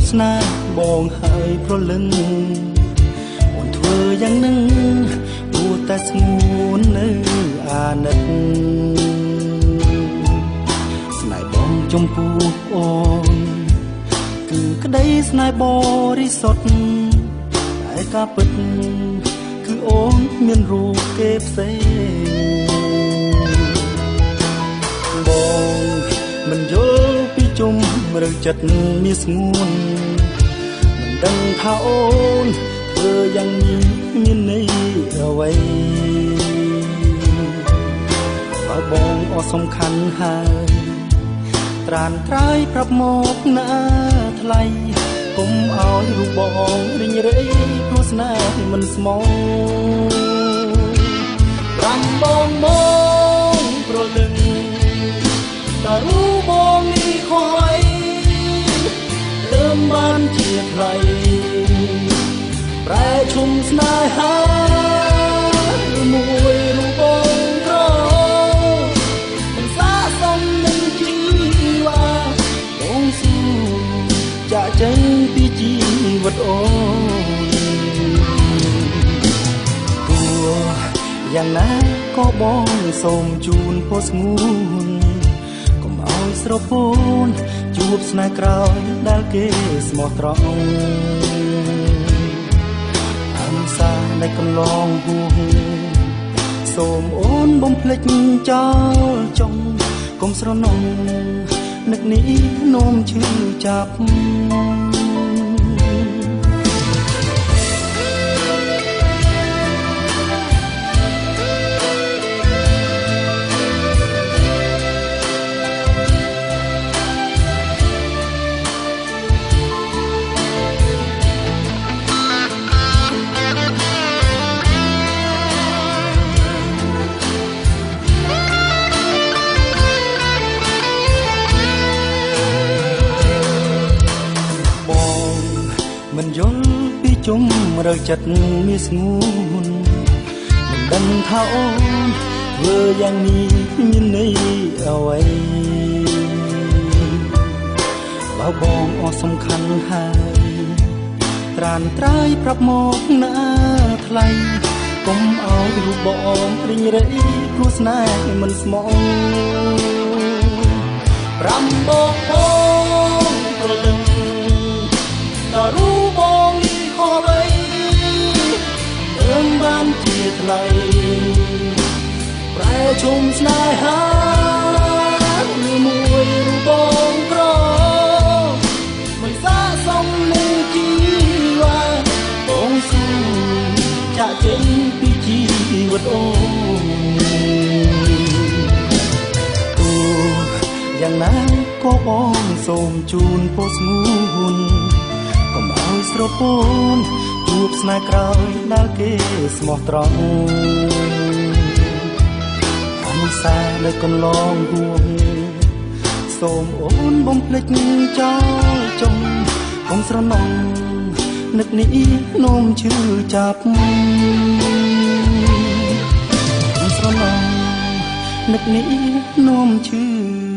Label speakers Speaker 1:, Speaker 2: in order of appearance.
Speaker 1: บស្នេហ៍បងហើយប្រលឹងអូនធ្វើយ៉ាងនឹងគួរតែស្ងួននៅអាណិតស្នេហ៍បងចំពោះអូនគឺក្តីស្នេហ៍បរិសុទ្ធតែការពិតគឺអូនមានរូបគេផ្សេងបងមិនយល់ពីជុំរើចិត្តមានស្ងួនមិនដឹងថាអូនធ្វើយ៉ាងនេះមានន័យអ្វីបើបងអត់សំខាន់ហើយត្រានត្រើយប្រាប់មកណាថ្លៃកុំឲ្យរូបបងរិញរៃព្រោះស្នេហ៍មិនស្មោះប្រាំបងមកប្រលឹងតើរូបបងនេះខុសអីលើមបានជាថ្លៃប្រែឈុំស្នេហាមួយរូបបងក្រមិនសាសំនឹងជីវ៉ាបងស៊ូចាក់ចេញពីជីវិតអូនគួរយ៉ាងណាក៏បងសូមជូនពោស្ងួនកុំឲ្យស្រពោនជួបស្នេហ៍ក្រោយដែលគេស្មោះត្រង់អង្សានៃកន្លងហួងសូមអូនបំភ្លេចចោលចុងកុំស្រណងនឹកនេះនោមឈឺចាប់មិនយល់ពីជុំរើចិត្តមានស្ងួនមិនដឹងថាអូនធ្វើយ៉ាងនេះមានន័យអ្វីបើបងអស់សំខាន់ហើយត្រានត្រើយប្រាប់មកណាថ្លៃកុំឲ្យរូបបងរិញរៃព្រោះស្នេហ៍មិនស្មោះប្រាំបងប្រលឹងតើរូបបងនេះខុសអីលើមបានជាថ្លៃប្រែឈុំស្នេហាមួយរូបបងក្រមិនសាសំនឹងជីវ៉ាបងស៊ូចាក់ចេញពីជីវិតអូនអូយ៉ាងណាក៏បងសូមជូនពោស្ងួនកុំឲ្យស្រពោនជួបស្នេហ៍ក្រោយដែលគេស្មោះត្រង់អង្សានៅកន្លងហួងសូមអូនបំភ្លេចចោលចុងកុំស្រណងនឹកនេះនោមឈឺចាប់កុំស្រណងនឹកនេះនោមឈឺ